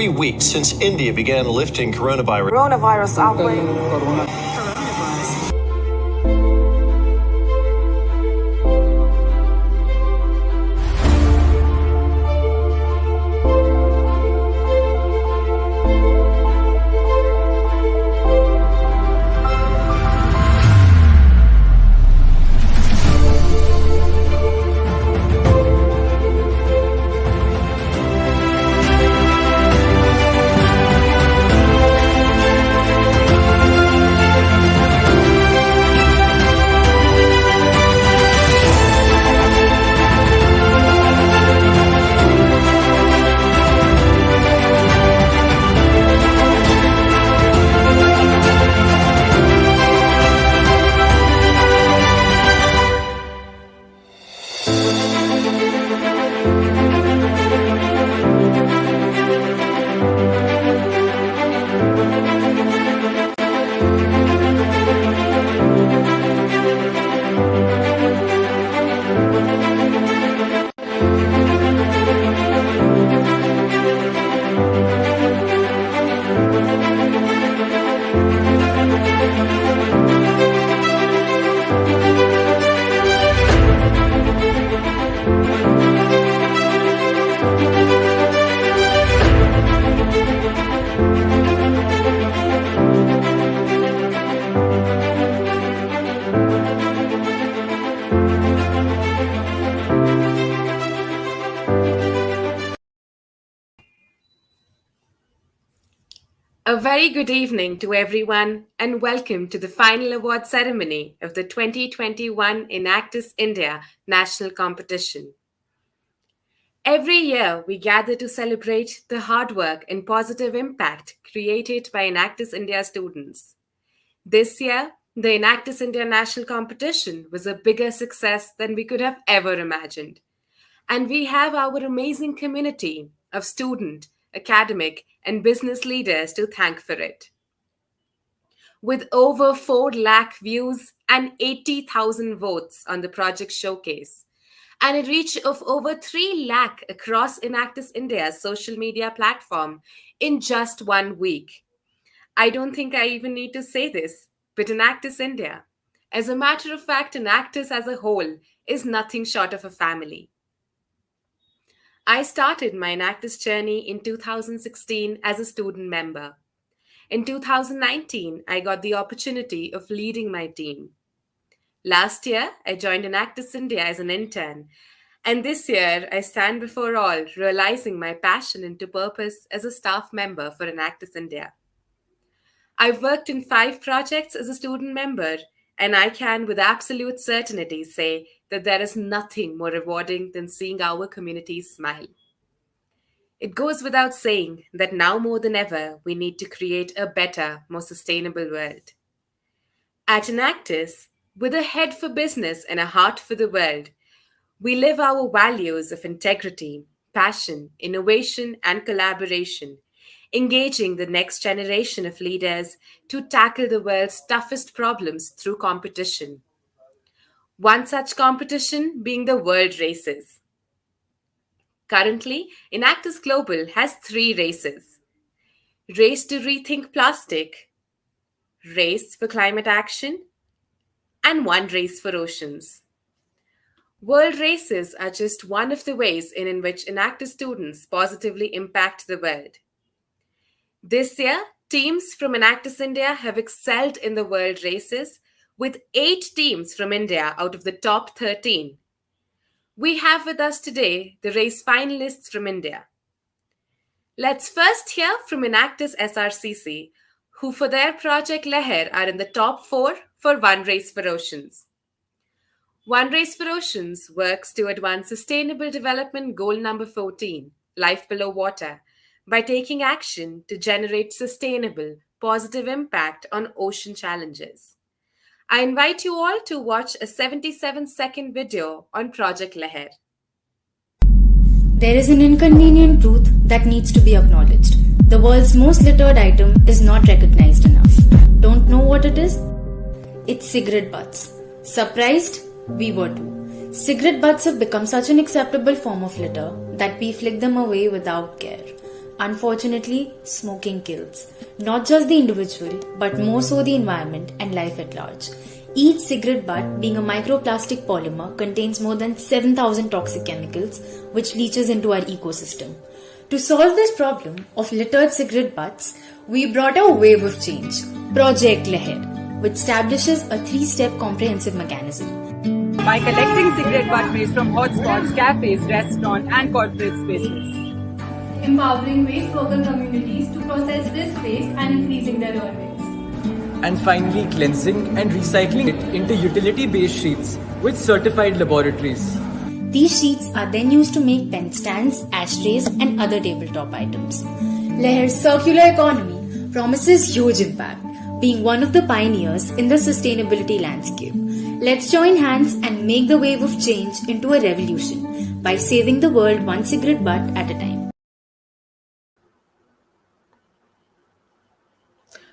3 weeks since India began lifting coronavirus outbreak. A very good evening to everyone and welcome to the final award ceremony of the 2021 Enactus India National Competition. Every year we gather to celebrate the hard work and positive impact created by Enactus India students. This year, the Enactus India National Competition was a bigger success than we could have ever imagined. And we have our amazing community of student, academic, and business leaders to thank for it. With over 4 lakh views and 80,000 votes on the project showcase, and a reach of over 3 lakh across Enactus India's social media platform in just 1 week. I don't think I even need to say this, but Enactus India, as a matter of fact, Enactus as a whole, is nothing short of a family. I started my Enactus journey in 2016 as a student member. In 2019, I got the opportunity of leading my team. Last year, I joined Enactus India as an intern. And this year, I stand before all, realizing my passion into purpose as a staff member for Enactus India. I've worked in 5 projects as a student member, and I can with absolute certainty say that there is nothing more rewarding than seeing our communities smile. It goes without saying that now more than ever, we need to create a better, more sustainable world. At Enactus, with a head for business and a heart for the world, we live our values of integrity, passion, innovation, and collaboration, engaging the next generation of leaders to tackle the world's toughest problems through competition. One such competition being the World Races. Currently, Enactus Global has 3 races. Race to Rethink Plastic, Race for Climate Action, and One Race for Oceans. World Races are just one of the ways in which Enactus students positively impact the world. This year, teams from Enactus India have excelled in the World Races, with 8 teams from India out of the top 13. We have with us today the race finalists from India. Let's first hear from Enactus SRCC, who for their project Leher are in the top 4 for One Race for Oceans. One Race for Oceans works to advance Sustainable Development Goal number 14, Life Below Water, by taking action to generate sustainable, positive impact on ocean challenges. I invite you all to watch a 77-second video on Project Leher. There is an inconvenient truth that needs to be acknowledged. The world's most littered item is not recognized enough. Don't know what it is? It's cigarette butts. Surprised? We were too. Cigarette butts have become such an acceptable form of litter that we flick them away without care. Unfortunately, smoking kills. Not just the individual, but more so the environment and life at large. Each cigarette butt, being a microplastic polymer, contains more than 7,000 toxic chemicals, which leaches into our ecosystem. To solve this problem of littered cigarette butts, we brought a wave of change, Project Leher, which establishes a 3-step comprehensive mechanism. By collecting cigarette butt waste from hotspots, cafes, restaurants, and corporate spaces. Empowering waste worker communities to process this waste and increasing their earnings. And finally, cleansing and recycling it into utility-based sheets with certified laboratories. These sheets are then used to make pen stands, ashtrays, and other tabletop items. Leher's circular economy promises huge impact, being one of the pioneers in the sustainability landscape. Let's join hands and make the wave of change into a revolution by saving the world one cigarette butt at a time.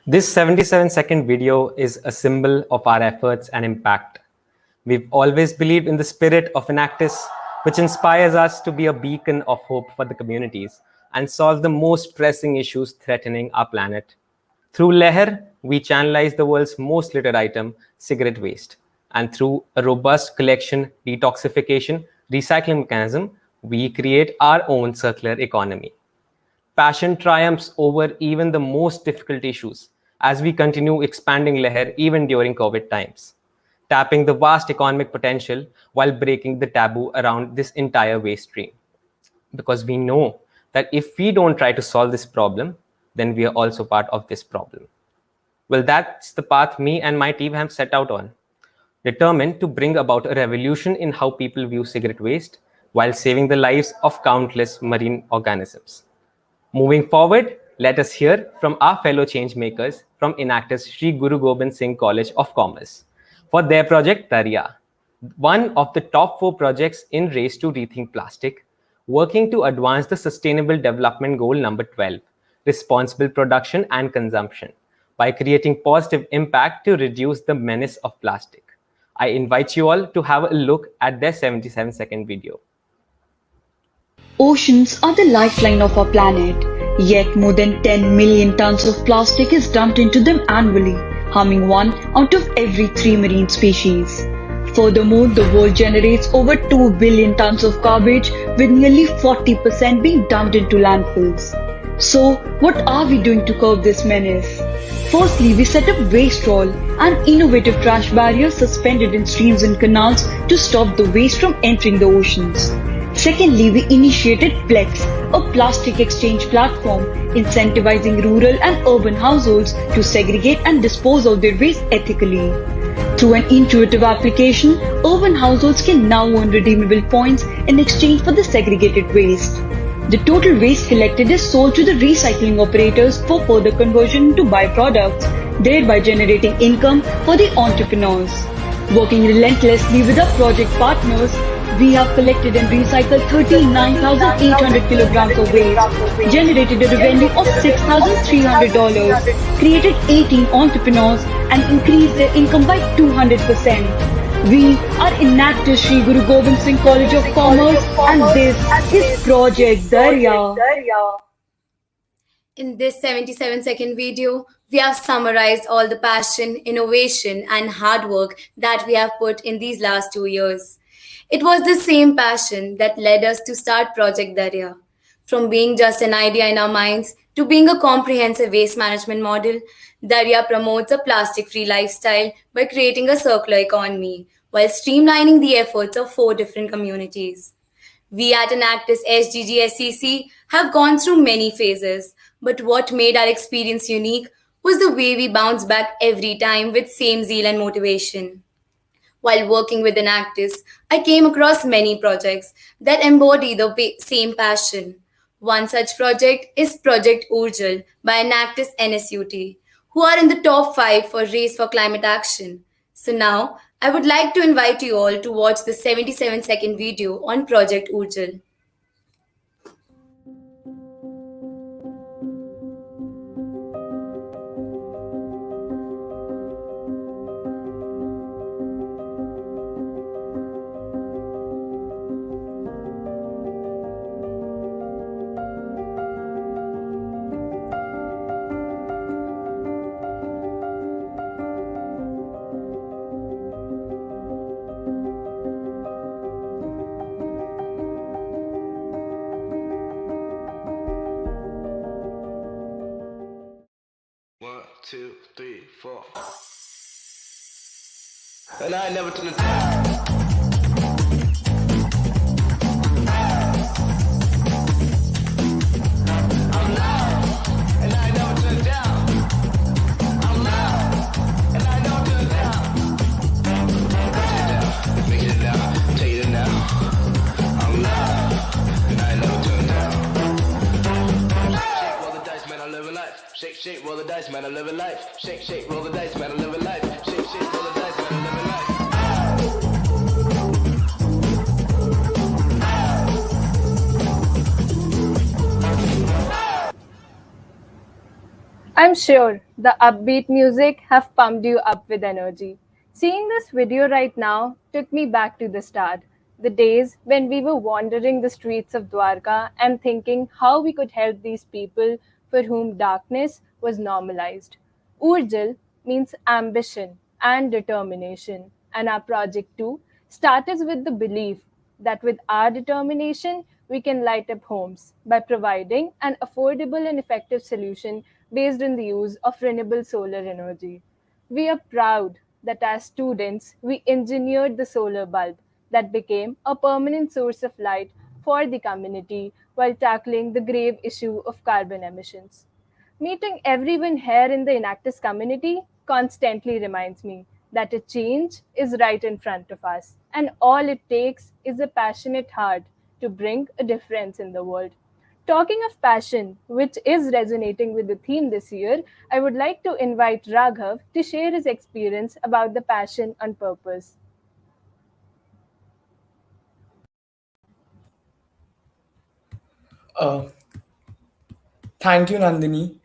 This 77-second video is a symbol of our efforts and impact. We've always believed in the spirit of Enactus, which inspires us to be a beacon of hope for the communities and solve the most pressing issues threatening our planet. Through Leher, we channelize the world's most littered item, cigarette waste. And through a robust collection, detoxification, recycling mechanism, we create our own circular economy. Passion triumphs over even the most difficult issues as we continue expanding Leher even during COVID times, tapping the vast economic potential while breaking the taboo around this entire waste stream. Because we know that if we don't try to solve this problem, then we are also part of this problem. Well, that's the path me and my team have set out on, determined to bring about a revolution in how people view cigarette waste while saving the lives of countless marine organisms. Moving forward, let us hear from our fellow change makers from Enactus Sri Guru Gobind Singh College of Commerce for their project Darya, one of the top 4 projects in Race to Rethink Plastic, working to advance the Sustainable Development Goal number 12, responsible production and consumption, by creating positive impact to reduce the menace of plastic. I invite you all to have a look at their 77-second video. Oceans are the lifeline of our planet, yet more than 10 million tons of plastic is dumped into them annually, harming 1 out of every 3 marine species. Furthermore, the world generates over 2 billion tons of garbage, with nearly 40% being dumped into landfills. So, what are we doing to curb this menace? Firstly, we set up waste roll, an innovative trash barrier suspended in streams and canals to stop the waste from entering the oceans. Secondly, we initiated Plex, a plastic exchange platform, incentivizing rural and urban households to segregate and dispose of their waste ethically. Through an intuitive application, urban households can now earn redeemable points in exchange for the segregated waste. The total waste collected is sold to the recycling operators for further conversion into byproducts, thereby generating income for the entrepreneurs. Working relentlessly with our project partners, we have collected and recycled 39,800 kilograms of waste, generated a revenue of $6,300, created 18 entrepreneurs, and increased their income by 200%. We are Enactus Sri Guru Gobind Singh College of Commerce, and this is Project Darya. In this 77-second video, we have summarized all the passion, innovation, and hard work that we have put in these last 2 years. It was the same passion that led us to start Project Darya. From being just an idea in our minds to being a comprehensive waste management model, Darya promotes a plastic-free lifestyle by creating a circular economy while streamlining the efforts of 4 different communities. We at Enactus SGGSCC have gone through many phases, but what made our experience unique was the way we bounced back every time with same zeal and motivation. While working with Enactus, I came across many projects that embody the same passion. One such project is Project Urjal by Enactus NSUT, who are in the top 5 for Race for Climate Action. So now, I would like to invite you all to watch the 77-second video on Project Urjal. And I ain't never turn it down. I'm loud, and I ain't never turn it down. I'm loud, and I ain't never turn it down. Make it now, take it now. I'm loud, and I ain't never turn it down. Shake, roll the dice, man, I'm living life. Shake, shake, roll the dice, man, I'm living life. Shake, shake, roll the dice, man, I'm living life. Shake, shake, roll the dice, man, I'm living life. I'm sure the upbeat music have pumped you up with energy. Seeing this video right now took me back to the start, the days when we were wandering the streets of Dwarka and thinking how we could help these people for whom darkness was normalized. Urjal means ambition and determination, and our project too started with the belief that with our determination, we can light up homes by providing an affordable and effective solution based on the use of renewable solar energy. We are proud that as students, we engineered the solar bulb that became a permanent source of light for the community while tackling the grave issue of carbon emissions. Meeting everyone here in the Enactus community constantly reminds me that a change is right in front of us, and all it takes is a passionate heart to bring a difference in the world. Talking of passion, which is resonating with the theme this year, I would like to invite Raghav to share his experience about the passion on purpose. Uh, Thank you, Nandini.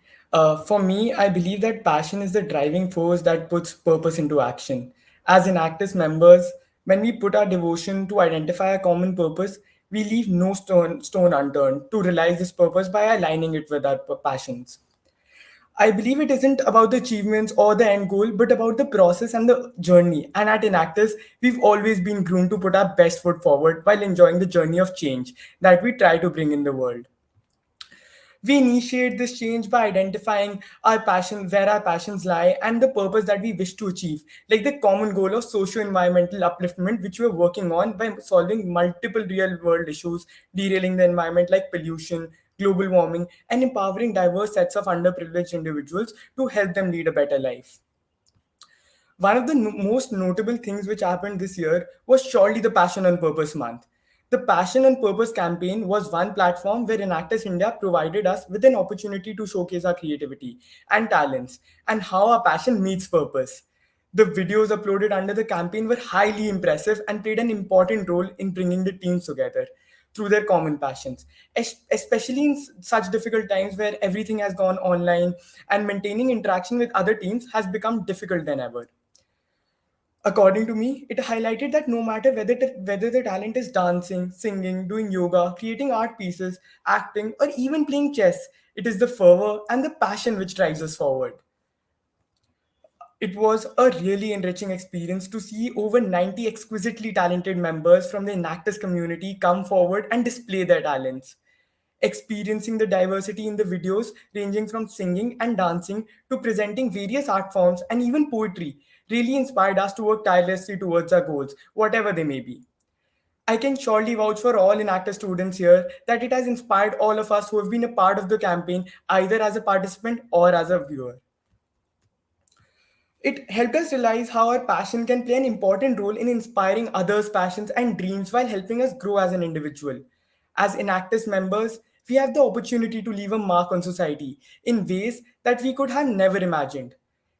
For me, I believe that passion is the driving force that puts purpose into action. As Enactus members, when we put our devotion to identify a common purpose, we leave no stone unturned to realize this purpose by aligning it with our passions. I believe it isn't about the achievements or the end goal, but about the process and the journey. And at Enactus, we've always been groomed to put our best foot forward while enjoying the journey of change that we try to bring in the world. We initiate this change by identifying our passion, where our passions lie, and the purpose that we wish to achieve, like the common goal of socio-environmental upliftment, which we're working on by solving multiple real-world issues derailing the environment, like pollution, global warming, and empowering diverse sets of underprivileged individuals to help them lead a better life. One of the most notable things which happened this year was surely the Passion on Purpose month. The Passion on Purpose campaign was one platform where Enactus India provided us with an opportunity to showcase our creativity and talents and how our passion meets purpose. The videos uploaded under the campaign were highly impressive and played an important role in bringing the teams together through their common passions, especially in such difficult times where everything has gone online and maintaining interaction with other teams has become difficult than ever. According to me, it highlighted that no matter whether the talent is dancing, singing, doing yoga, creating art pieces, acting, or even playing chess, it is the fervor and the passion which drives us forward. It was a really enriching experience to see over 90 exquisitely talented members from the Enactus community come forward and display their talents. Experiencing the diversity in the videos, ranging from singing and dancing to presenting various art forms and even poetry, really inspired us to work tirelessly towards our goals, whatever they may be. I can surely vouch for all Enactus students here that it has inspired all of us who have been a part of the campaign, either as a participant or as a viewer. It helped us realize how our passion can play an important role in inspiring others' passions and dreams while helping us grow as an individual. As Enactus members, we have the opportunity to leave a mark on society in ways that we could have never imagined.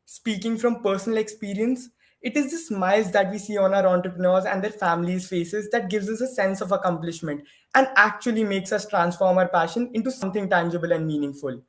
Speaking from personal experience, it is the smiles that we see on our entrepreneurs and their families' faces that gives us a sense of accomplishment and actually makes us transform our passion into something tangible and meaningful.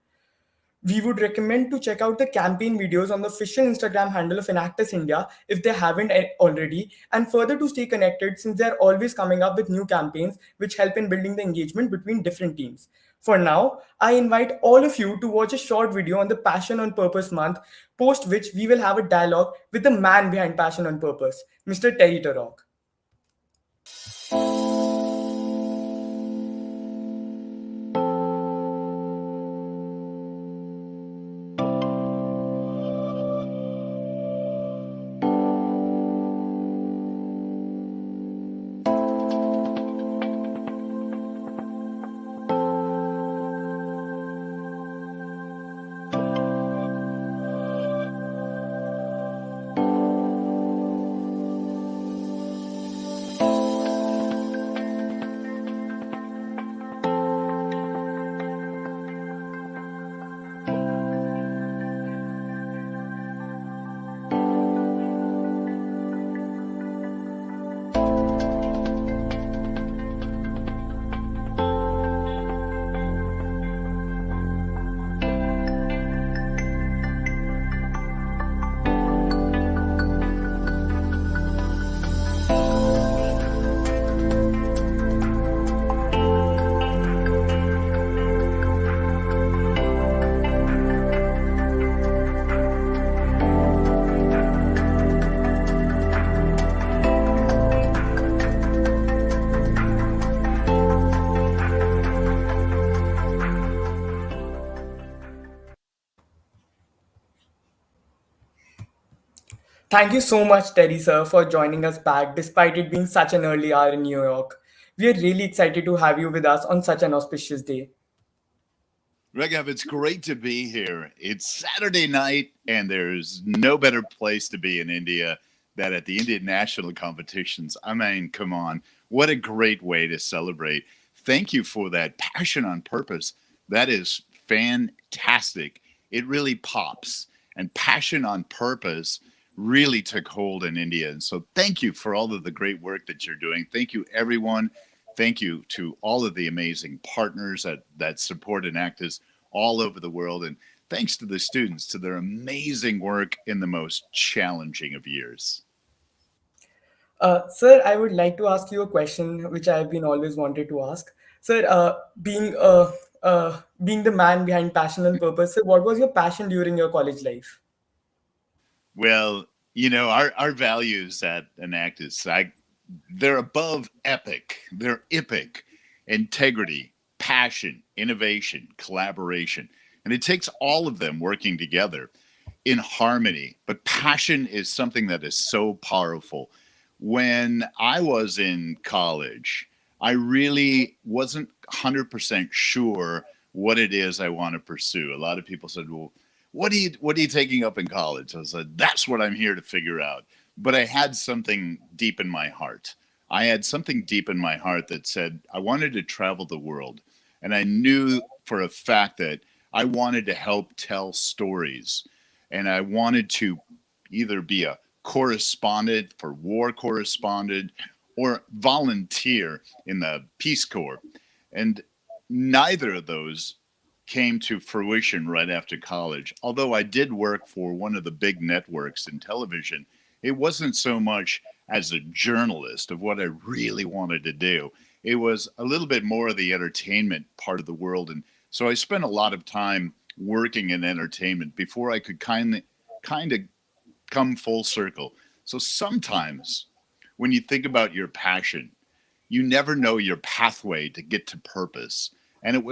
We would recommend to check out the campaign videos on the official Instagram handle of Enactus India if they haven't already, and further to stay connected since they are always coming up with new campaigns which help in building the engagement between different teams. For now, I invite all of you to watch a short video on the Passion on Purpose month, post which we will have a dialogue with the man behind Passion on Purpose, Mr. Terry Torok. Thank you so much, Terry sir, for joining us back despite it being such an early hour in New York. We are really excited to have you with us on such an auspicious day. Regav, it's great to be here. It's Saturday night, and there's no better place to be in India than at the Indian national competitions. I mean, come on. What a great way to celebrate. Thank you for that passion on purpose. That is fantastic. It really pops. And passion on purpose really took hold in India. And so thank you for all of the great work that you're doing. Thank you, everyone. Thank you to all of the amazing partners that support Enactus all over the world. And thanks to the students to their amazing work in the most challenging of years. Sir, I would like to ask you a question which I've been always wanted to ask. Sir, being the man behind passion and purpose, sir, what was your passion during your college life? Well, our values at Enactus, they're above epic. They're epic. Integrity, passion, innovation, collaboration. And it takes all of them working together in harmony. But passion is something that is so powerful. When I was in college, I really wasn't 100% sure what it is I want to pursue. A lot of people said, well, what are you taking up in college? I said, that's what I'm here to figure out. But I had something deep in my heart. I had something deep in my heart that said I wanted to travel the world. And I knew for a fact that I wanted to help tell stories. And I wanted to either be a correspondent for war correspondent or volunteer in the Peace Corps. And neither of those came to fruition right after college. Although I did work for one of the big networks in television, it wasn't so much as a journalist of what I really wanted to do. It was a little bit more of the entertainment part of the world. And so I spent a lot of time working in entertainment before I could kind of come full circle. So sometimes when you think about your passion, you never know your pathway to get to purpose. And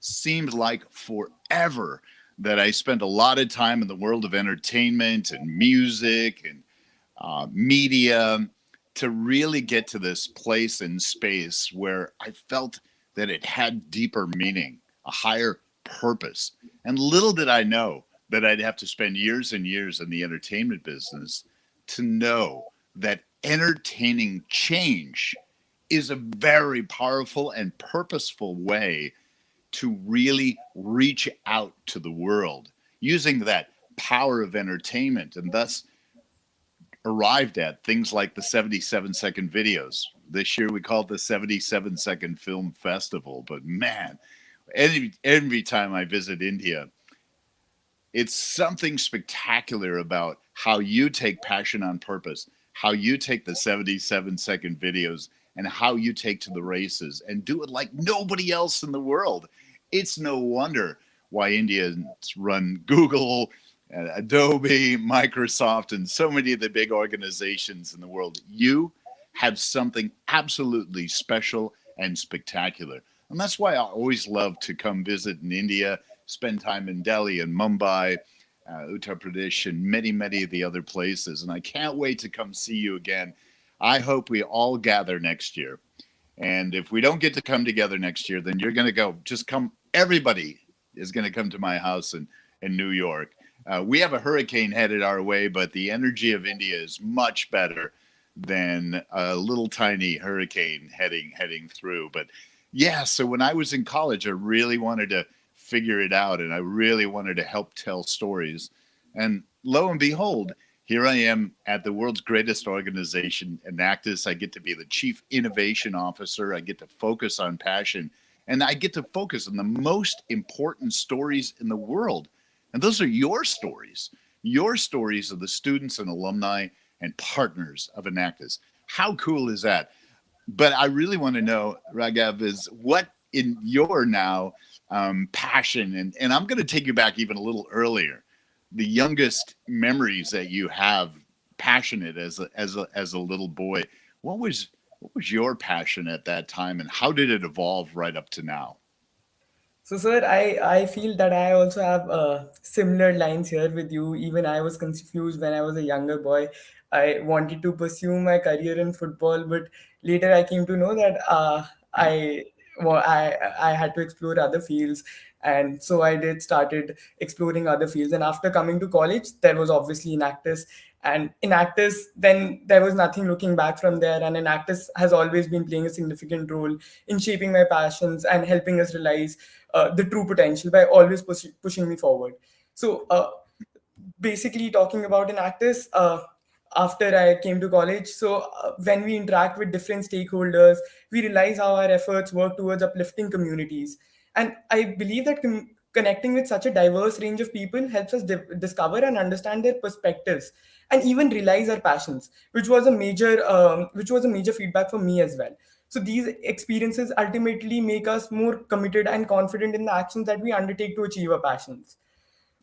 seemed like forever that I spent a lot of time in the world of entertainment and music and media to really get to this place in space where I felt that it had deeper meaning, a higher purpose. And little did I know that I'd have to spend years and years in the entertainment business to know that entertaining change is a very powerful and purposeful way to really reach out to the world using that power of entertainment, and thus arrived at things like the 77-second videos. This year we call it the 77-second Film Festival. But man, every time I visit India, it's something spectacular about how you take passion on purpose, how you take the 77-second videos and how you take to the races and do it like nobody else in the world. It's no wonder why Indians run Google, Adobe, Microsoft, and so many of the big organizations in the world. You have something absolutely special and spectacular. And that's why I always love to come visit in India, spend time in Delhi and Mumbai, Uttar Pradesh, and many, many of the other places. And I can't wait to come see you again. I hope we all gather next year. And if we don't get to come together next year, then you're going to go. Just come. Everybody is going to come to my house in New York. We have a hurricane headed our way, but the energy of India is much better than a little tiny hurricane heading through. But yeah, so when I was in college, I really wanted to figure it out, and I really wanted to help tell stories. And lo and behold, here I am at the world's greatest organization, Enactus. I get to be the chief innovation officer. I get to focus on passion, and I get to focus on the most important stories in the world. And those are your stories. Your stories of the students and alumni and partners of Enactus. How cool is that? But I really want to know, Raghav, is what in your now passion, and I'm going to take you back even a little earlier, the youngest memories that you have passionate as a little boy. What was your passion at that time, and how did it evolve right up to now? So, sir, I feel that I also have similar lines here with you. Even I was confused when I was a younger boy. I wanted to pursue my career in football, but later I came to know that I had to explore other fields, and so I did started exploring other fields. And after coming to college, there was obviously Enactus, and Enactus. Then there was nothing looking back from there, and Enactus has always been playing a significant role in shaping my passions and helping us realize the true potential by always pushing me forward. So basically talking about an actress after I came to college. So when we interact with different stakeholders, we realize how our efforts work towards uplifting communities. And I believe that connecting with such a diverse range of people helps us discover and understand their perspectives and even realize our passions, which was a major feedback for me as well. So these experiences ultimately make us more committed and confident in the actions that we undertake to achieve our passions.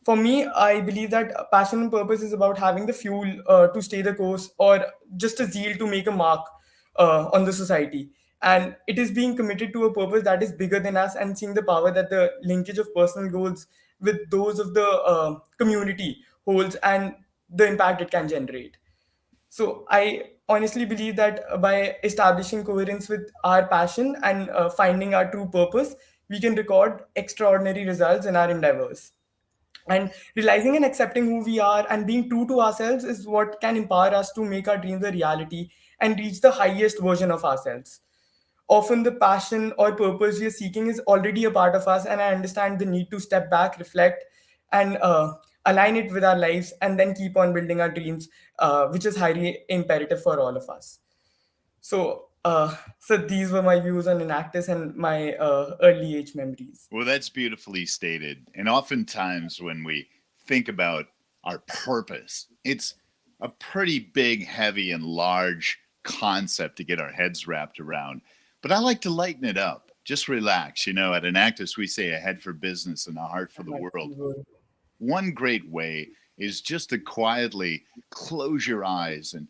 For me, I believe that passion and purpose is about having the fuel to stay the course, or just a zeal to make a mark on the society. And it is being committed to a purpose that is bigger than us, and seeing the power that the linkage of personal goals with those of the community holds, and the impact it can generate. So I honestly believe that by establishing coherence with our passion and finding our true purpose, we can record extraordinary results in our endeavors. And realizing and accepting who we are and being true to ourselves is what can empower us to make our dreams a reality and reach the highest version of ourselves. Often, the passion or purpose we are seeking is already a part of us, and I understand the need to step back, reflect, and align it with our lives, and then keep on building our dreams, which is highly imperative for all of us. So these were my views on Enactus and my early age memories. Well, that's beautifully stated. And oftentimes, when we think about our purpose, it's a pretty big, heavy, and large concept to get our heads wrapped around. But I like to lighten it up. Just relax. You know, at Enactus, we say a head for business and a heart for the world. One great way is just to quietly close your eyes and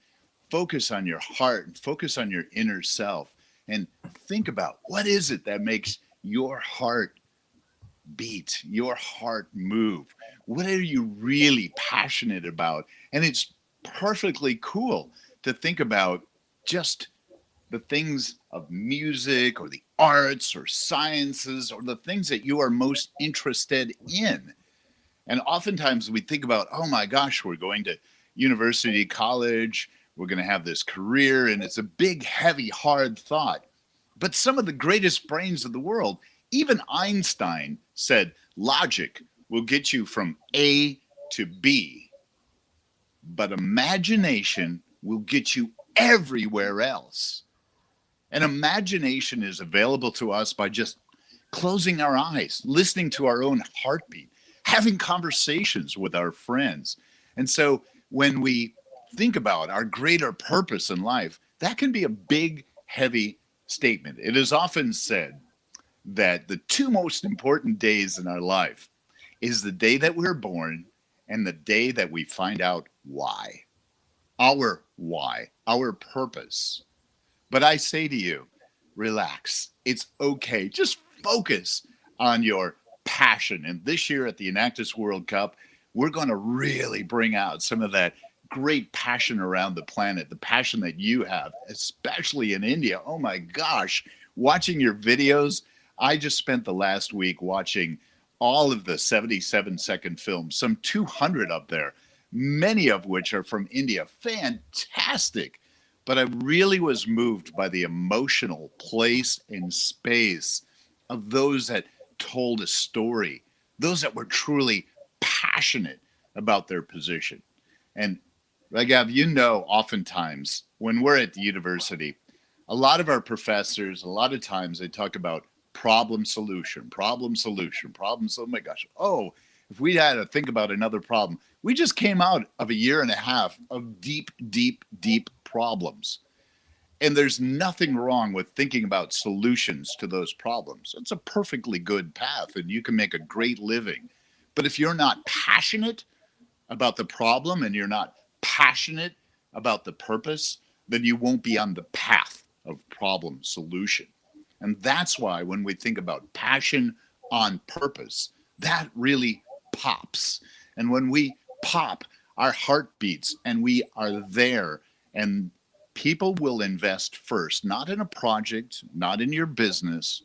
focus on your heart and focus on your inner self and think about what is it that makes your heart beat, your heart move. What are you really passionate about? And it's perfectly cool to think about just the things of music or the arts or sciences or the things that you are most interested in. And oftentimes we think about, oh my gosh, we're going to university, college, we're going to have this career, and it's a big, heavy, hard thought. But some of the greatest brains of the world, even Einstein said logic will get you from A to B, but imagination will get you everywhere else. And imagination is available to us by just closing our eyes, listening to our own heartbeat, having conversations with our friends. And so when we think about our greater purpose in life, that can be a big, heavy statement. It is often said that the two most important days in our life is the day that we're born and the day that we find out why. Why, our purpose. But I say to you, relax. It's okay. Just focus on your passion. And this year at the Enactus World Cup, we're going to really bring out some of that great passion around the planet, the passion that you have, especially in India. Oh my gosh, watching your videos. I just spent the last week watching all of the 77-second films, some 200 up there, many of which are from India. Fantastic. But I really was moved by the emotional place and space of those that told a story, those that were truly passionate about their position. And Raghav, you know, oftentimes when we're at the university, a lot of our professors, a lot of times they talk about problem solution, problem solution, problem. So, oh my gosh, oh, if we had to think about another problem, we just came out of a year and a half of deep, deep, deep problems. And there's nothing wrong with thinking about solutions to those problems. It's a perfectly good path and you can make a great living. But if you're not passionate about the problem and you're not passionate about the purpose, then you won't be on the path of problem solution. And that's why when we think about passion on purpose, that really pops. And when we pop, our heart beats and we are there, and people will invest first, not in a project, not in your business.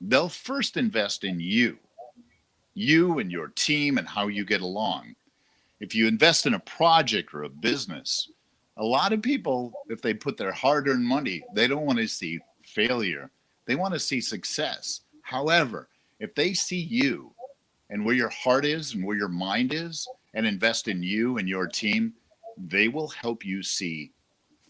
They'll first invest in you and your team and how you get along. If you invest in a project or a business, a lot of people, if they put their hard-earned money, they don't want to see failure. They want to see success. However, if they see you and where your heart is and where your mind is and invest in you and your team, they will help you see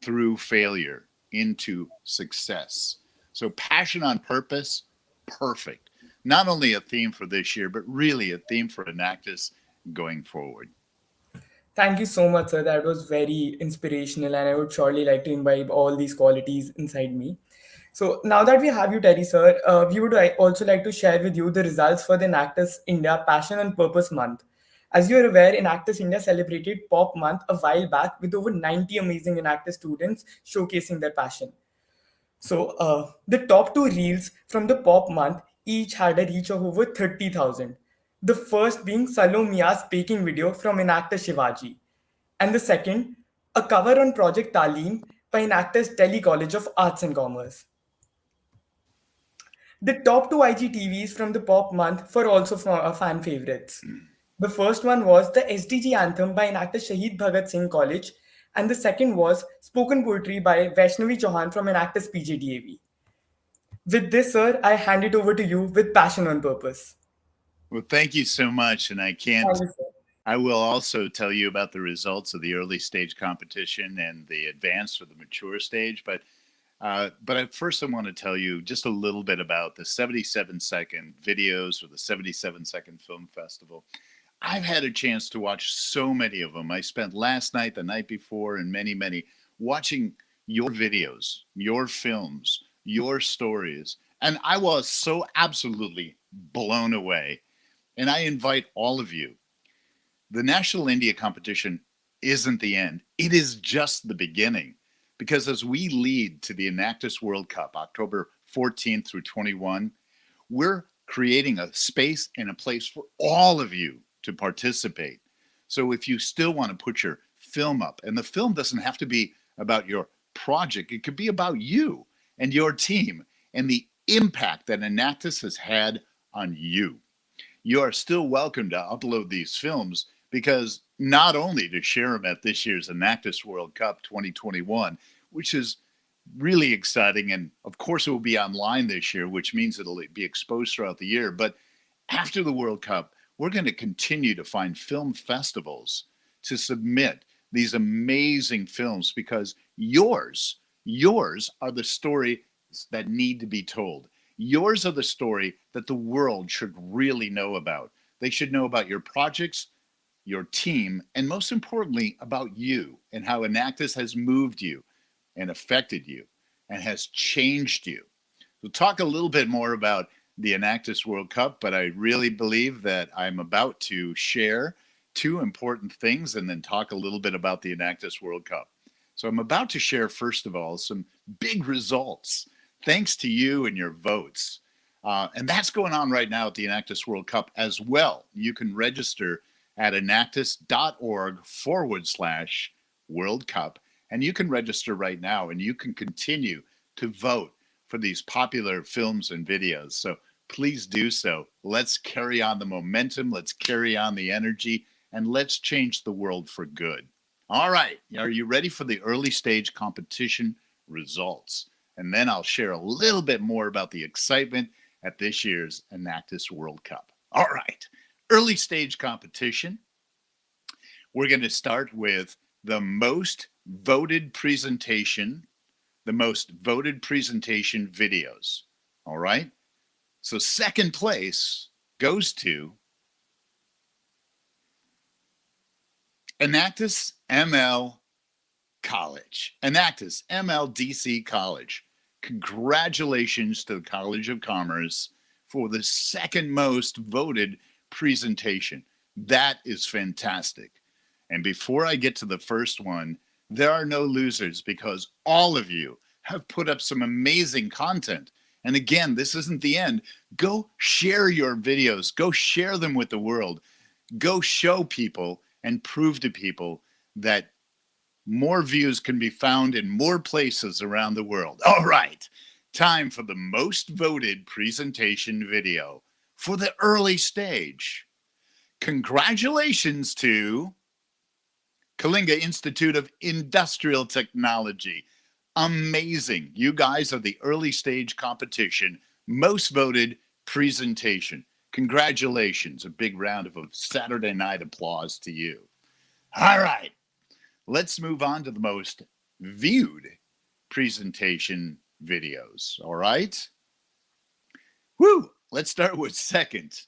through failure into success. So passion on purpose, perfect. Not only a theme for this year, but really a theme for Enactus going forward. Thank you so much, sir. That was very inspirational, and I would surely like to imbibe all these qualities inside me. So now that we have you, Terry, sir, we would also like to share with you the results for the Enactus India Passion and Purpose Month. As you're aware, Enactus India celebrated Pop Month a while back with over 90 amazing Enactus students showcasing their passion. So the top two reels from the Pop Month each had a reach of over 30,000. The first being Salomia's baking video from Enactus Shivaji, and the second, a cover on Project Talim by Enactus Delhi College of Arts and Commerce. The top two IGTVs from the Pop Month were also fan favorites. The first one was the SDG anthem by Enactus Shahid Bhagat Singh College, and the second was spoken poetry by Vaishnavi Chauhan from Enactus PJDAV. With this, sir, I hand it over to you with passion on purpose. Well, thank you so much. And I will also tell you about the results of the early stage competition and the advanced or the mature stage. But first, I want to tell you just a little bit about the 77-second videos or the 77-second film festival. I've had a chance to watch so many of them. I spent last night, the night before, and many, watching your videos, your films, your stories. And I was so absolutely blown away. And I invite all of you. The National India competition isn't the end. It is just the beginning. Because as we lead to the Enactus World Cup, October 14th through 21, we're creating a space and a place for all of you to participate. So if you still want to put your film up, and the film doesn't have to be about your project, it could be about you and your team and the impact that Enactus has had on you. You are still welcome to upload these films, because not only to share them at this year's Enactus World Cup 2021, which is really exciting, and of course it will be online this year, which means it'll be exposed throughout the year, but after the World Cup, we're going to continue to find film festivals to submit these amazing films, because yours are the stories that need to be told. Yours are the story that the world should really know about. They should know about your projects, your team, and most importantly, about you and how Enactus has moved you and affected you and has changed you. We'll talk a little bit more about the Enactus World Cup, but I really believe that I'm about to share two important things and then talk a little bit about the Enactus World Cup. So I'm about to share, first of all, some big results, thanks to you and your votes. And that's going on right now at the Enactus World Cup as well. You can register at enactus.org/World Cup. And you can register right now, and you can continue to vote for these popular films and videos. So please do so. Let's carry on the momentum. Let's carry on the energy, and let's change the world for good. All right. Are you ready for the early stage competition results? And then I'll share a little bit more about the excitement at this year's Enactus World Cup. All right. Early stage competition. We're going to start with the most voted presentation videos. All right. So second place goes to Enactus ML College, Enactus MLDC College. Congratulations to the College of Commerce for the second most voted presentation. That is fantastic. And before I get to the first one, there are no losers, because all of you have put up some amazing content And again, this isn't the end. Go share your videos. Go share them with the world. Go show people and prove to people that more views can be found in more places around the world. All right, time for the most voted presentation video for the early stage. Congratulations to Kalinga Institute of Industrial Technology. Amazing. You guys are the early stage competition most voted presentation. Congratulations. A big round of Saturday night applause to you. All right. Let's move on to the most viewed presentation videos. All right. Woo. Let's start with second.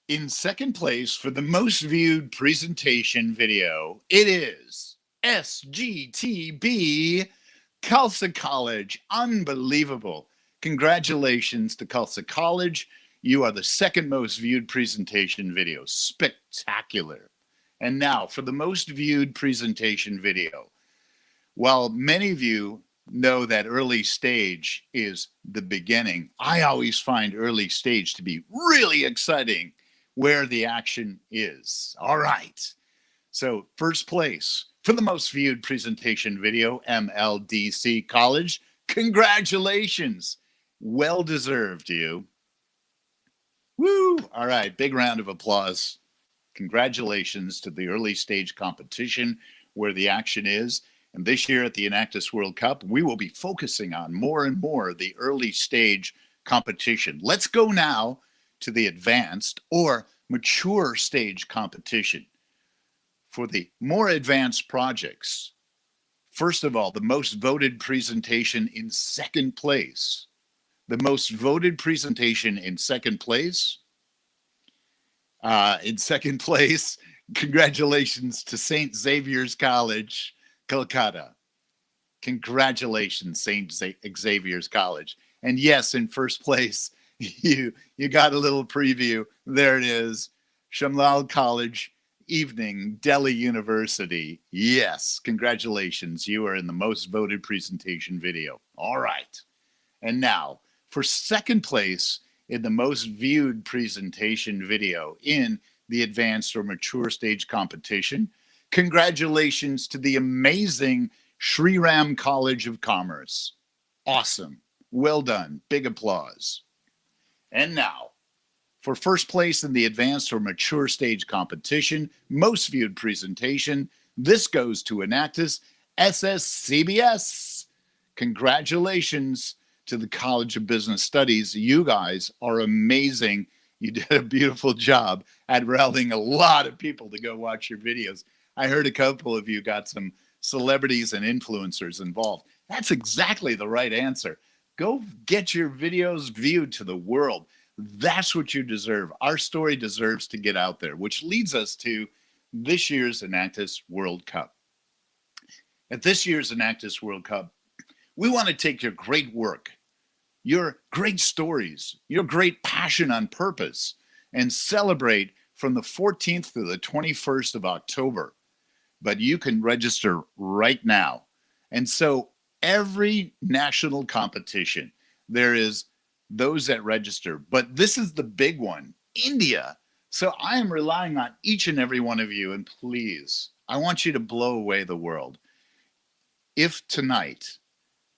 In second place for the most viewed presentation video, it is SGTB Khalsa College. Unbelievable. Congratulations to Khalsa College. You are the second most viewed presentation video. Spectacular. And now for the most viewed presentation video. While many of you know that early stage is the beginning, I always find early stage to be really exciting where the action is. All right. So first place for the most viewed presentation video, MLDC College. Congratulations. Well deserved, you. Woo. All right. Big round of applause. Congratulations to the early stage competition where the action is. And this year at the Enactus World Cup, we will be focusing on more and more the early stage competition. Let's go now to the advanced or mature stage competition. For the more advanced projects, first of all, the most voted presentation in second place. The most voted presentation in second place. Congratulations to St. Xavier's College, Kolkata. Congratulations, St. Xavier's College. And yes, in first place, you got a little preview. There it is. Shamlal College, Evening, Delhi University. Yes, congratulations. You are in the most voted presentation video. All right. And now, for second place in the most viewed presentation video in the advanced or mature stage competition, congratulations to the amazing Sri Ram College of Commerce. Awesome. Well done. Big applause. And now, for first place in the advanced or mature stage competition, most viewed presentation, this goes to Enactus SSCBS. Congratulations to the College of Business Studies. You guys are amazing. You did a beautiful job at rallying a lot of people to go watch your videos. I heard a couple of you got some celebrities and influencers involved. That's exactly the right answer. Go get your videos viewed to the world. That's what you deserve. Our story deserves to get out there, which leads us to this year's Enactus World Cup. At this year's Enactus World Cup, we want to take your great work, your great stories, your great passion on purpose, and celebrate from the 14th to the 21st of October. But you can register right now. And so every national competition, there is those that register. But this is the big one, India. So I am relying on each and every one of you. And please, I want you to blow away the world. If tonight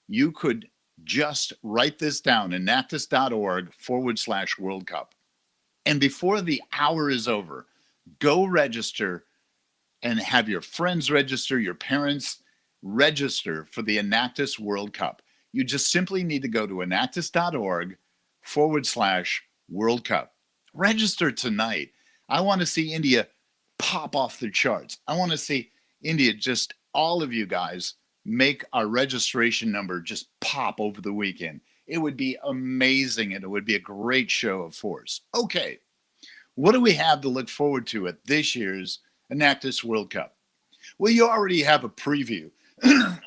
you could just write this down, enactus.org/World Cup. And before the hour is over, go register and have your friends register, your parents register for the Enactus World Cup. You just simply need to go to enactus.org/World Cup. Register tonight. I want to see India pop off the charts. I want to see India, just all of you guys, make our registration number just pop over the weekend. It would be amazing, and it would be a great show of force. Okay, what do we have to look forward to at this year's Enactus World Cup? Well, you already have a preview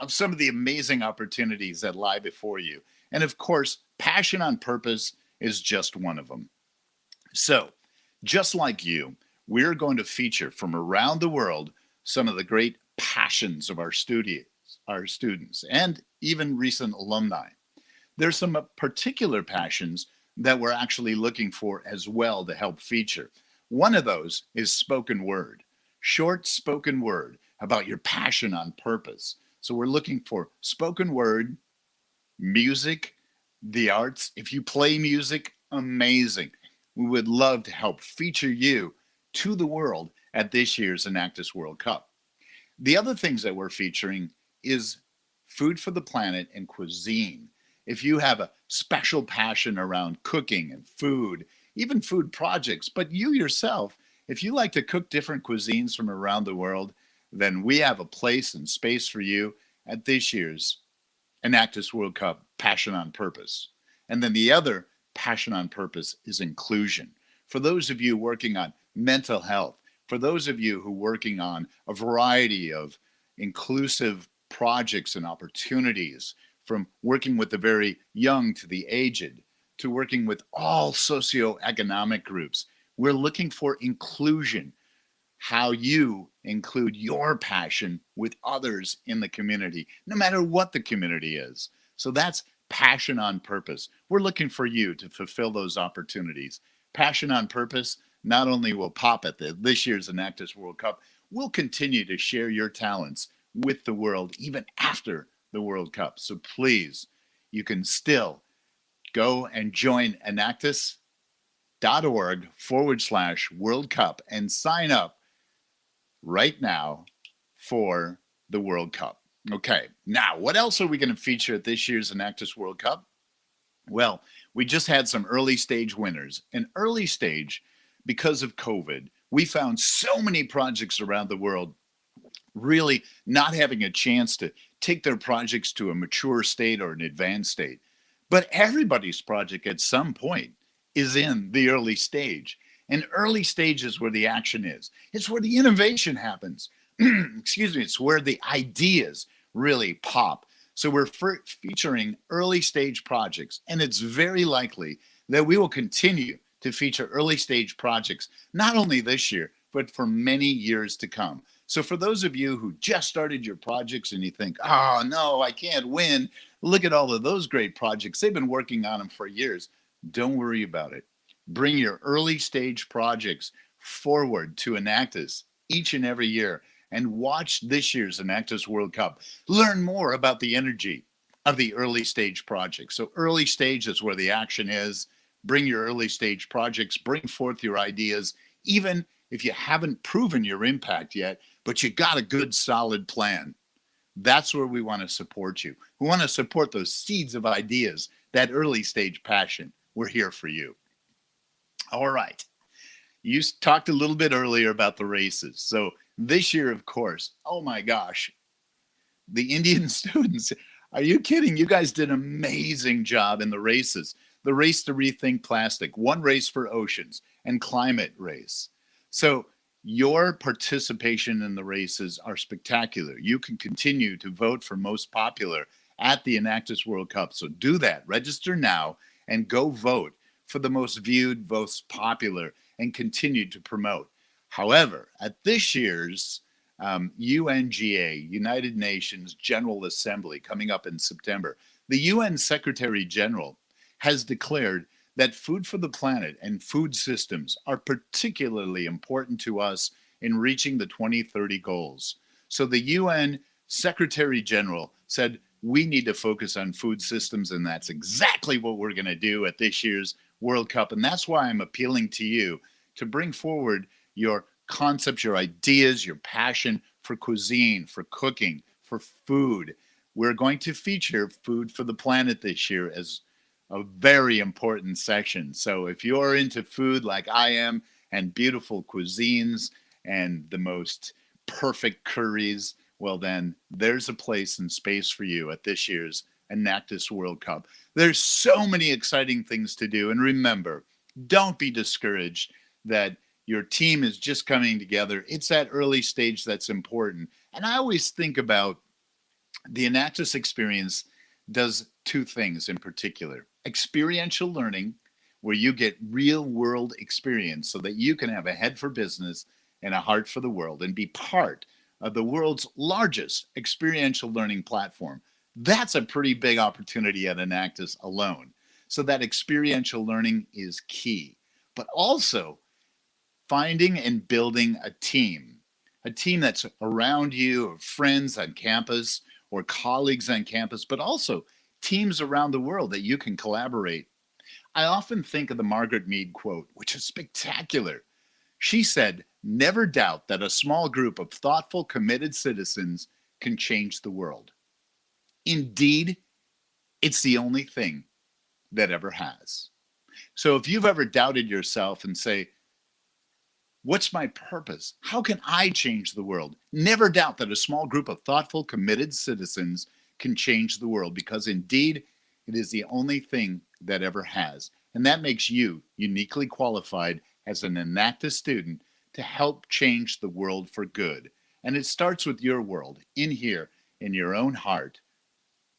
of some of the amazing opportunities that lie before you. And of course, passion on purpose is just one of them. So, just like you, we're going to feature from around the world some of the great passions of our our students and even recent alumni. There's some particular passions that we're actually looking for as well to help feature. One of those is spoken word, short spoken word about your passion on purpose. So we're looking for spoken word, music, the arts. If you play music, amazing. We would love to help feature you to the world at this year's Enactus World Cup. The other things that we're featuring is food for the planet and cuisine. If you have a special passion around cooking and food, even food projects, but you yourself, if you like to cook different cuisines from around the world, then we have a place and space for you at this year's Enactus World Cup Passion on Purpose. And then the other passion on purpose is inclusion. For those of you working on mental health, for those of you who are working on a variety of inclusive projects and opportunities, from working with the very young to the aged, to working with all socioeconomic groups, we're looking for inclusion, how you include your passion with others in the community, no matter what the community is. So that's passion on purpose. We're looking for you to fulfill those opportunities. Passion on purpose not only will pop at this year's Enactus World Cup, we'll continue to share your talents with the world even after the World Cup. So please, you can still go and join enactus.org/World Cup and sign up right now for the World Cup. Okay, now what else are we going to feature at this year's Enactus World Cup? Well, we just had some early stage winners. An early stage, because of COVID, we found so many projects around the world really not having a chance to take their projects to a mature state or an advanced state. But everybody's project at some point is in the early stage. And early stage is where the action is. It's where the innovation happens. Excuse me, it's where the ideas really pop. So we're featuring early stage projects, and it's very likely that we will continue to feature early stage projects, not only this year, but for many years to come. So for those of you who just started your projects and you think, oh no, I can't win, look at all of those great projects. They've been working on them for years. Don't worry about it. Bring your early stage projects forward to Enactus each and every year and watch this year's Enactus World Cup. Learn more about the energy of the early stage projects. So early stage is where the action is. Bring your early stage projects, bring forth your ideas, even if you haven't proven your impact yet, but you got a good solid plan. That's where we want to support you. We want to support those seeds of ideas, that early stage passion. We're here for you. All right. You talked a little bit earlier about the races. So this year, of course, oh my gosh, the Indian students, are you kidding? You guys did an amazing job in the races. The race to rethink plastic, one race for oceans, and climate race. So your participation in the races are spectacular. You can continue to vote for most popular at the Enactus World Cup. So do that. Register now and go vote for the most viewed, most popular, and continue to promote. However, at this year's UNGA, United Nations General Assembly, coming up in September, the UN Secretary General has declared that food for the planet and food systems are particularly important to us in reaching the 2030 goals. So the UN Secretary General said, we need to focus on food systems, and that's exactly what we're going to do at this year's World Cup. And that's why I'm appealing to you to bring forward your concepts, your ideas, your passion for cuisine, for cooking, for food. We're going to feature food for the planet this year as a very important section. So if you're into food like I am, and beautiful cuisines and the most perfect curries, well then there's a place and space for you at this year's Enactus World Cup. There's so many exciting things to do. And remember, don't be discouraged that your team is just coming together. It's that early stage that's important. And I always think about the Enactus experience does two things in particular. Experiential learning, where you get real world experience so that you can have a head for business and a heart for the world and be part of the world's largest experiential learning platform. That's a pretty big opportunity at Enactus alone. So that experiential learning is key, but also finding and building a team that's around you, of friends on campus or colleagues on campus, but also teams around the world that you can collaborate. I often think of the Margaret Mead quote, which is spectacular. She said, "Never doubt that a small group of thoughtful, committed citizens can change the world." Indeed, it's the only thing that ever has. So if you've ever doubted yourself and say, what's my purpose? How can I change the world? Never doubt that a small group of thoughtful, committed citizens can change the world, because indeed, it is the only thing that ever has. And that makes you uniquely qualified as an Enactus student to help change the world for good. And it starts with your world, in here, in your own heart,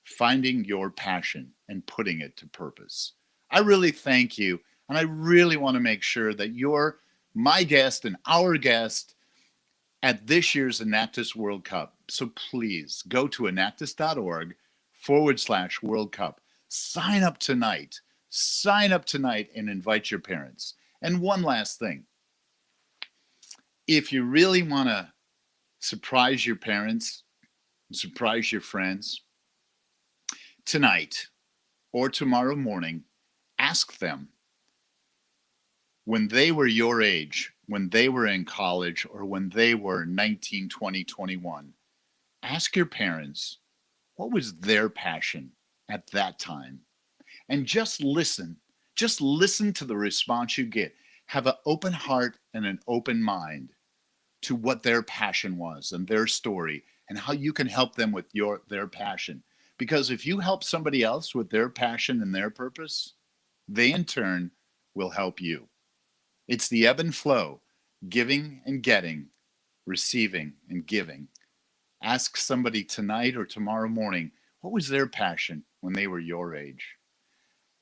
finding your passion and putting it to purpose. I really thank you, and I really want to make sure that you're my guest and our guest at this year's Enactus World Cup. So please go to enactus.org/World Cup. Sign up tonight. Sign up tonight and invite your parents. And one last thing. If you really want to surprise your parents, surprise your friends, tonight or tomorrow morning, ask them, when they were your age, when they were in college, or when they were 19, 20, 21, ask your parents, what was their passion at that time? And just listen to the response you get. Have an open heart and an open mind to what their passion was and their story, and how you can help them with their passion. Because if you help somebody else with their passion and their purpose, they in turn will help you. It's the ebb and flow, giving and getting, receiving and giving. Ask somebody tonight or tomorrow morning, what was their passion when they were your age?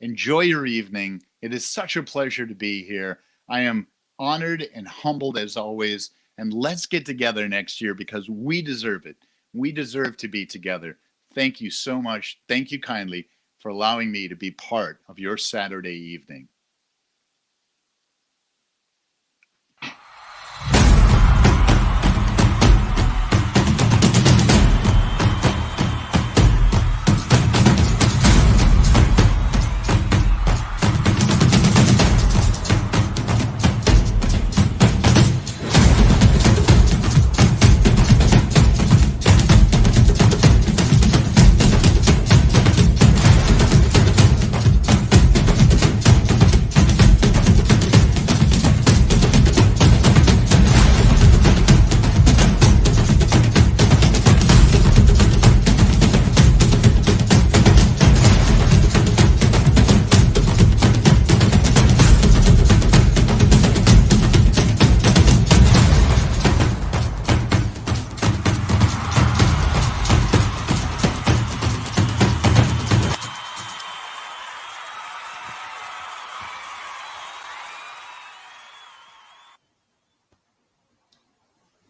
Enjoy your evening. It is such a pleasure to be here. I am honored and humbled as always. And let's get together next year, because we deserve it. We deserve to be together. Thank you so much. Thank you kindly for allowing me to be part of your Saturday evening.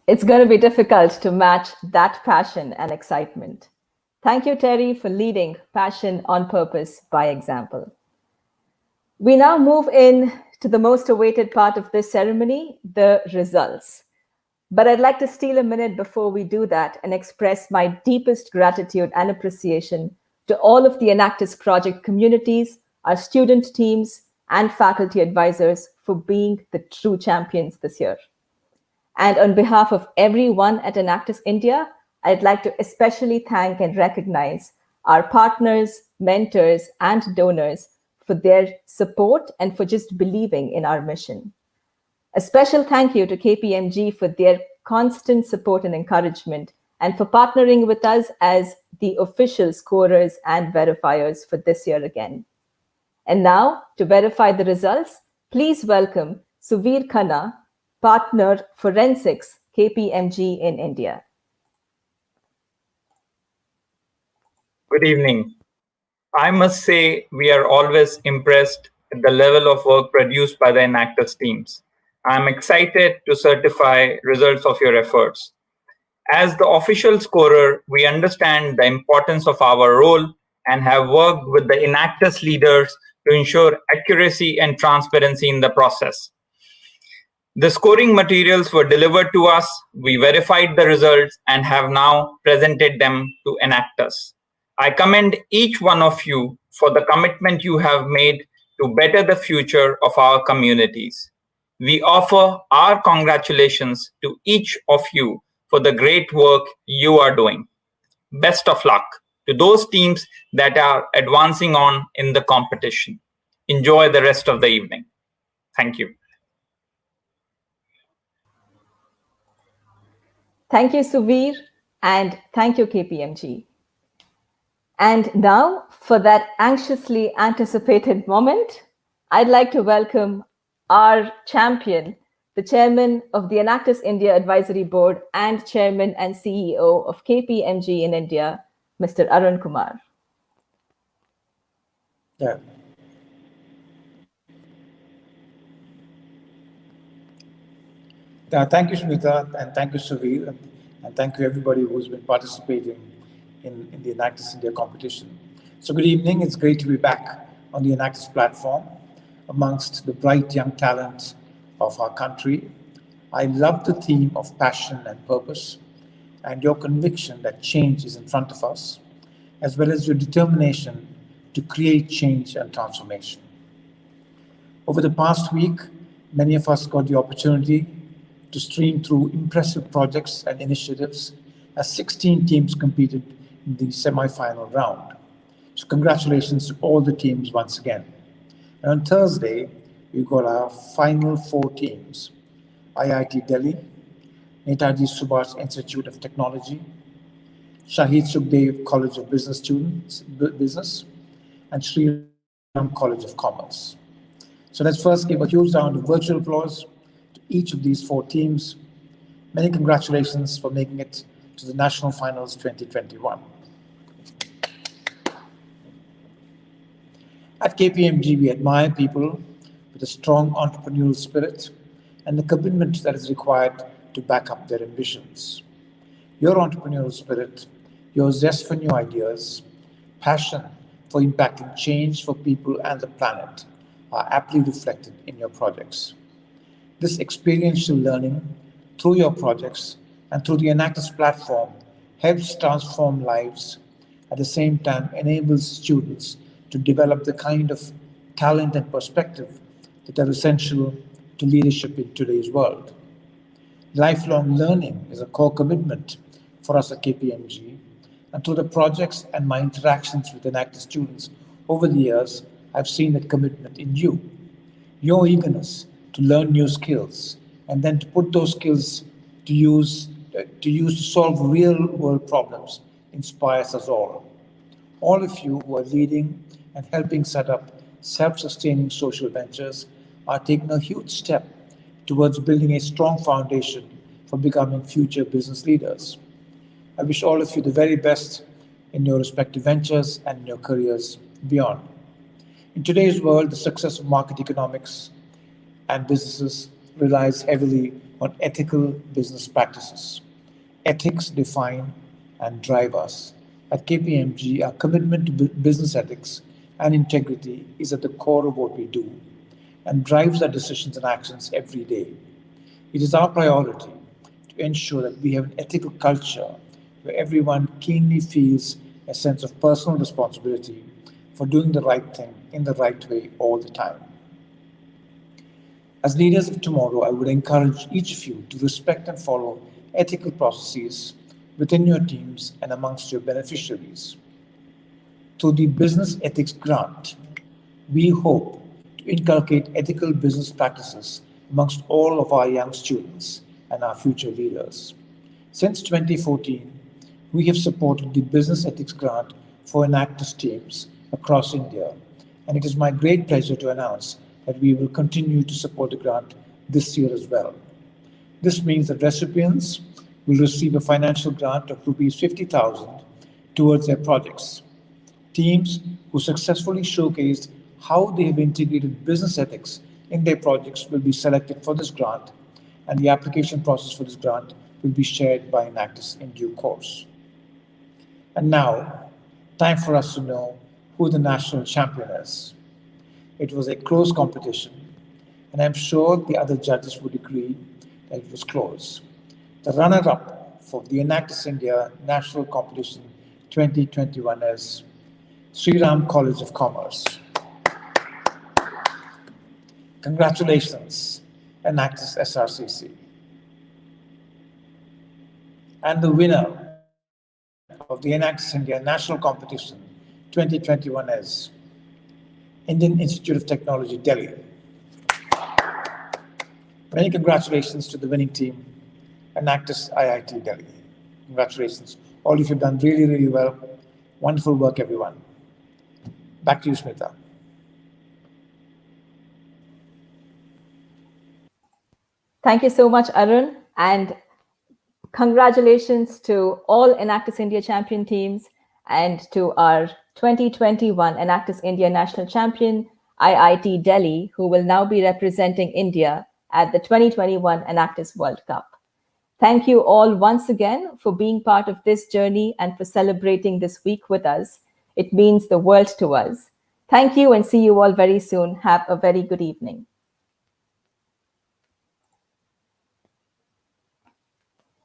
It's going to be difficult to match that passion and excitement. Thank you, Terry, for leading Passion on Purpose by example. We now move in to the most awaited part of this ceremony, the results. But I'd like to steal a minute before we do that and express my deepest gratitude and appreciation to all of the Enactus project communities, our student teams, and faculty advisors for being the true champions this year. And on behalf of everyone at Enactus India, I'd like to especially thank and recognize our partners, mentors, and donors for their support and for just believing in our mission. A special thank you to KPMG for their constant support and encouragement, and for partnering with us as the official scorers and verifiers for this year again. And now, to verify the results, please welcome Suvir Khanna, Partner Forensics, KPMG in India. Good evening. I must say we are always impressed at the level of work produced by the Enactus teams. I'm excited to certify results of your efforts. As the official scorer, we understand the importance of our role and have worked with the Enactus leaders to ensure accuracy and transparency in the process. The scoring materials were delivered to us, we verified the results and have now presented them to Enactus. I commend each one of you for the commitment you have made to better the future of our communities. We offer our congratulations to each of you for the great work you are doing. Best of luck to those teams that are advancing on in the competition. Enjoy the rest of the evening. Thank you. Thank you, Suvir, and thank you, KPMG. And now, for that anxiously anticipated moment, I'd like to welcome our champion, the chairman of the Enactus India Advisory Board and chairman and CEO of KPMG in India, Mr. Arun Kumar. Yeah. Thank you, Smita, and thank you, Suvir, and thank you everybody who's been participating in the Enactus India competition. So good evening, it's great to be back on the Enactus platform amongst the bright young talent of our country. I love the theme of passion and purpose and your conviction that change is in front of us, as well as your determination to create change and transformation. Over the past week, many of us got the opportunity to stream through impressive projects and initiatives as 16 teams competed in the semi-final round. So congratulations to all the teams once again. And on Thursday, we got our final 4 teams: IIT Delhi, Netaji Subhash Institute of Technology, Shahid Sukhdev College of Business, and Sri Ram College of Commerce. So let's first give a huge round of virtual applause to each of these 4 teams. Many congratulations for making it to the National Finals 2021. At KPMG, we admire people with a strong entrepreneurial spirit and the commitment that is required to back up their ambitions. Your entrepreneurial spirit, your zest for new ideas, passion for impacting change for people and the planet are aptly reflected in your projects. This experiential learning through your projects and through the Enactus platform helps transform lives, at the same time enables students to develop the kind of talent and perspective that are essential to leadership in today's world. Lifelong learning is a core commitment for us at KPMG, and through the projects and my interactions with Enactus students over the years, I've seen that commitment in you. Your eagerness to learn new skills and then to put those skills to use to solve real-world problems inspires us all. All of you who are leading and helping set up self-sustaining social ventures are taking a huge step towards building a strong foundation for becoming future business leaders. I wish all of you the very best in your respective ventures and in your careers beyond. In today's world, the success of market economics and businesses relies heavily on ethical business practices. Ethics define and drive us. At KPMG, our commitment to business ethics and integrity is at the core of what we do and drives our decisions and actions every day. It is our priority to ensure that we have an ethical culture where everyone keenly feels a sense of personal responsibility for doing the right thing in the right way all the time. As leaders of tomorrow, I would encourage each of you to respect and follow ethical processes within your teams and amongst your beneficiaries. Through the Business Ethics Grant, we hope to inculcate ethical business practices amongst all of our young students and our future leaders. Since 2014, we have supported the Business Ethics Grant for Enactus teams across India, and it is my great pleasure to announce that we will continue to support the grant this year as well. This means that recipients will receive a financial grant of Rs 50,000 towards their projects. Teams who successfully showcased how they have integrated business ethics in their projects will be selected for this grant, and the application process for this grant will be shared by Enactus in due course. And now, time for us to know who the national champion is. It was a close competition, and I'm sure the other judges would agree that it was close. The runner-up for the Enactus India National Competition 2021 is Sriram College of Commerce. Congratulations, Enactus SRCC. And the winner of the Enactus India National Competition 2021 is Indian Institute of Technology, Delhi. Many congratulations to the winning team, Enactus IIT Delhi. Congratulations. All of you have done really, really well. Wonderful work, everyone. Back to you, Smita. Thank you so much, Arun. And congratulations to all Enactus India champion teams and to our 2021 Enactus India National Champion, IIT Delhi, who will now be representing India at the 2021 Enactus World Cup. Thank you all once again for being part of this journey and for celebrating this week with us. It means the world to us. Thank you and see you all very soon. Have a very good evening.